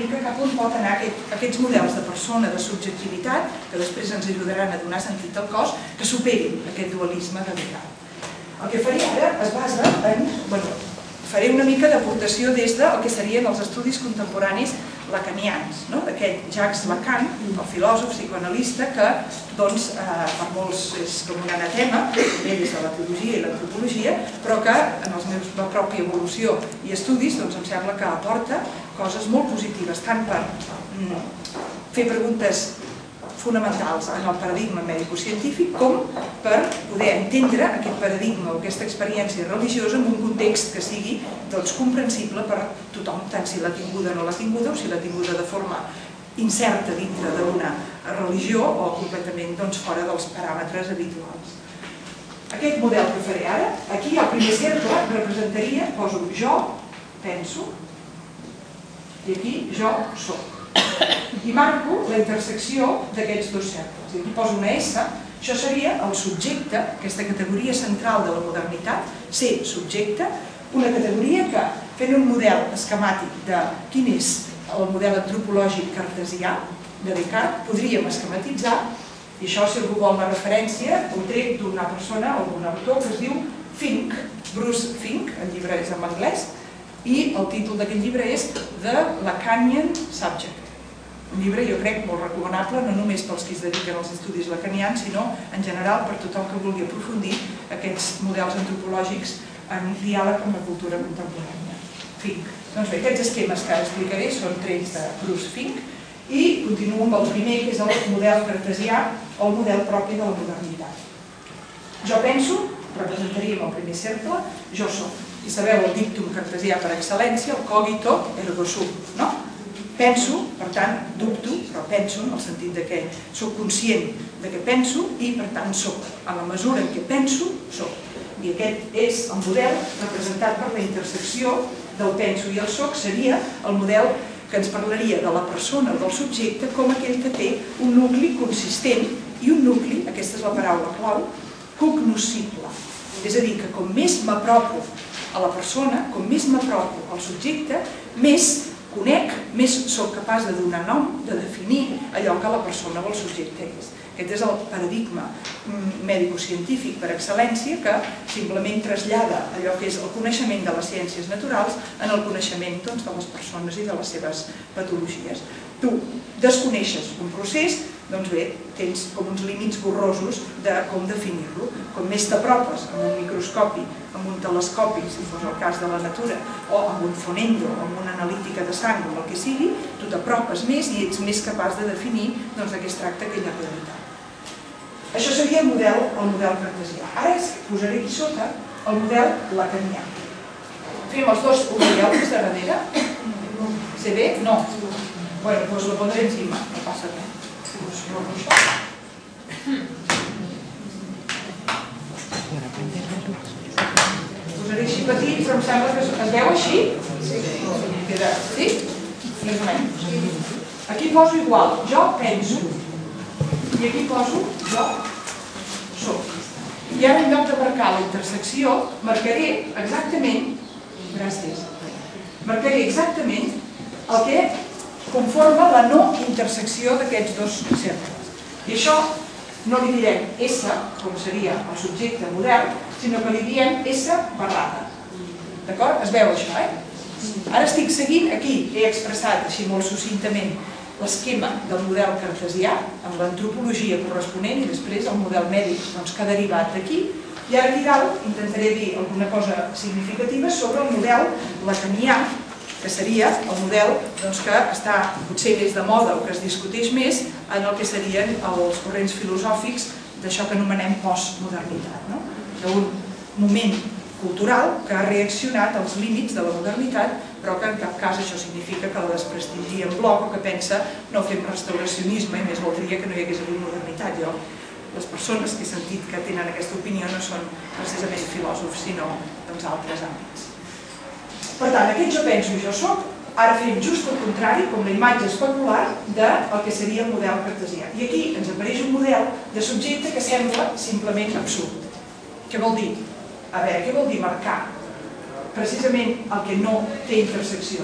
mica cap on pot anar aquests models de persona, de subjectivitat, que després ens ajudaran a donar sentit al cos, que superin aquest dualisme radical. El que faré ara es basa en... faré una mica d'aportació des del que serien els estudis contemporanis lacanians, d'aquest Jacques Lacan, el filòsof psicoanalista que, per molts és com un anatema, ve des de la teologia i l'antropologia, però que en la meva pròpia evolució i estudis em sembla que aporta coses molt positives, tant per fer preguntes fonamentals en el paradigma medicocientífic com per poder entendre aquest paradigma o aquesta experiència religiosa en un context que sigui comprensible per tothom, tant si l'ha tinguda o no l'ha tinguda o si l'ha tinguda de forma incerta dintre d'una religió o completament fora dels paràmetres habituals. Aquest model que faré ara, aquí al primer cercle representaria, poso jo, penso, i aquí jo soc. I marco la intersecció d'aquests dos cercles. I aquí poso una S, això seria el subjecte, aquesta categoria central de la modernitat, ser subjecte, una categoria que, fent un model esquemàtic de quin és el model antropològic cartesià de Descartes, podríem esquematitzar, i això, si algú vol una referència, ho trec d'una persona o d'un autor que es diu Fink, Bruce Fink, el llibre és en anglès, i el títol d'aquest llibre és The Lacanian Subject. Un llibre, jo crec, molt recomanable, no només pels que es dediquen als estudis lacanians, sinó en general per tothom que vulgui aprofundir aquests models antropològics en diàleg amb la cultura contemporània. Fink. Doncs bé, aquests esquemes que explicaré són trets de Bruce Fink i continuo amb el primer, que és el model cartesià o el model propi de la modernitat. Jo penso, representaríem el primer cercle, jo soc. I sabeu el dictum cartesià per excel·lència, el cogito ergo sum, no? Penso, per tant, dubto, però penso en el sentit que soc conscient que penso i, per tant, soc. A la mesura en què penso, soc. I aquest és el model representat per la intersecció del penso i el soc, seria el model que ens parlaria de la persona o del subjecte com aquell que té un nucli consistent i un nucli, aquesta és la paraula clau, cognoscible. És a dir, que com més m'apropo a la persona, com més m'apropo al subjecte, més conec, més soc capaç de donar nom, de definir allò que la persona o el subjecte és. Aquest és el paradigma medicocientífic per excel·lència que simplement trasllada allò que és el coneixement de les ciències naturals en el coneixement de les persones i de les seves patologies. Tu desconeixes un procés, doncs bé, tens com uns límits borrosos de com definir-lo. Com més t'apropes amb un microscopi, amb un telescopi, si fos el cas de la natura, o amb un fonendo, o amb una analítica de sang, o el que sigui, tu t'apropes més i ets més capaç de definir de què es tracta aquella realitat. Això seria el model cartesià. Ara posaré aquí sota el model lacanià. Fem els dos models de darrere. ¿Se ve? No. Bueno, pues lo pondré encima, no pasa res. Posaré així petit, però em sembla que es veu així? Sí? Més o menys. Aquí poso igual, jo penso, i aquí poso jo soc. I ara en lloc de marcar la intersecció, marcaré exactament, gràcies, marcaré exactament el que conforma la no intersecció d'aquests dos cercles. I això no li direm S, com seria el subjecte model, sinó que li diem S barrada. D'acord? Es veu això, Ara estic seguint aquí, he expressat així molt succintament l'esquema del model cartesià, amb l'antropologia corresponent i després el model mèdic que ha derivat d'aquí. I ara aquí dalt intentaré dir alguna cosa significativa sobre el model lacanià, que seria el model que està potser més de moda o que es discuteix més en el que serien els corrents filosòfics d'això que anomenem postmodernitat. D'un moment cultural que ha reaccionat als límits de la modernitat, però que en cap cas això significa que la desprestigia en bloc o que pensa no fem restauracionisme i més voldria que no hi hagués hagut modernitat. Les persones que he sentit que tenen aquesta opinió no són precisament filòsofs, sinó d'altres àmbits. Per tant, aquest jo penso i jo soc, ara fem just el contrari, com la imatge especular del que seria el model cartesià. I aquí ens apareix un model de subjecte que sembla simplement absurd. Què vol dir? A veure, què vol dir marcar? Precisament el que no té intersecció.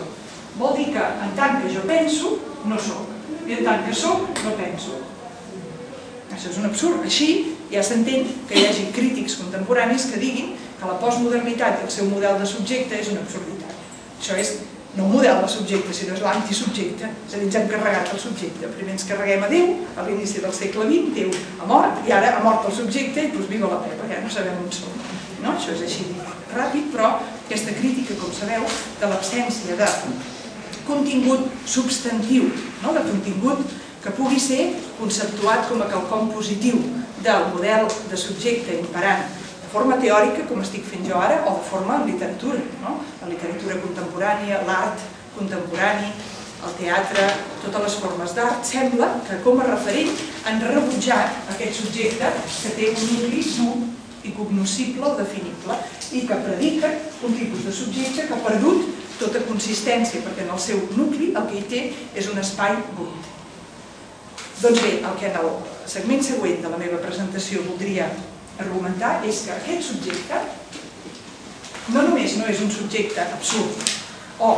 Vol dir que en tant que jo penso, no soc, i en tant que soc, no penso. Això és un absurd. Així ja s'entén que hi hagi crítics contemporanis que diguin que la postmodernitat i el seu model de subjecte és una absurditat. Això és no un model de subjecte, sinó és l'antisubjecte. És a dir, ens hem carregat el subjecte. Primer ens carreguem a Déu, a l'inici del segle XX, Déu ha mort, i ara ha mort el subjecte i doncs viva la Pepa, ja no sabem on som. Això és així ràpid, però aquesta crítica, com sabeu, de l'absència de contingut substantiu, de contingut que pugui ser conceptuat com a quelcom positiu del model de subjecte imperant de forma teòrica, com estic fent jo ara, o de forma en literatura. La literatura contemporània, l'art contemporani, el teatre, totes les formes d'art, sembla que com a referent han rebutjat aquest subjecte que té un nucli dur i cognoscible o definible i que predica un tipus de subjecte que ha perdut tota consistència, perquè en el seu nucli el que hi té és un espai buit. Doncs bé, el que en el segment següent de la meva presentació voldria argumentar és que aquest subjecte no només no és un subjecte absurd, o,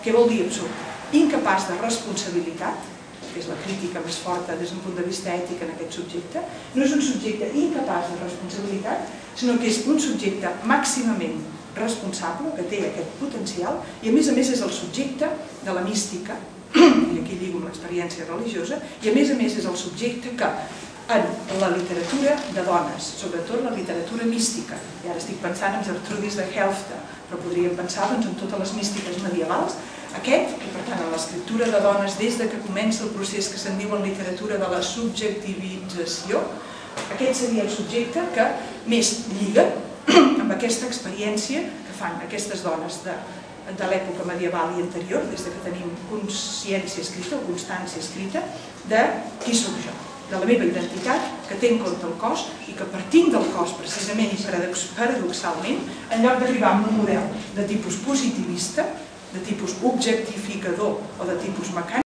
què vol dir absurd? Incapaç de responsabilitat, que és la crítica més forta des d'un punt de vista ètic en aquest subjecte, no és un subjecte incapaç de responsabilitat, sinó que és un subjecte màximament responsable, que té aquest potencial, i a més és el subjecte de la mística, i aquí lligo amb l'experiència religiosa, i a més és el subjecte que en la literatura de dones, sobretot la literatura mística, i ara estic pensant en Gertrudis de Helfta, però podríem pensar en totes les místiques medievals, aquest, i per tant en l'escriptura de dones des que comença el procés que se'n diu en literatura de la subjectivització, aquest seria el subjecte que més lliga amb aquesta experiència que fan aquestes dones de l'època medieval i anterior, des que tenim consciència escrita o constància escrita de qui soc jo, de la meva identitat, que té en compte el cos i que partint del cos precisament i paradoxalment, en lloc d'arribar a un model de tipus positivista, de tipus objectificador o de tipus mecànic,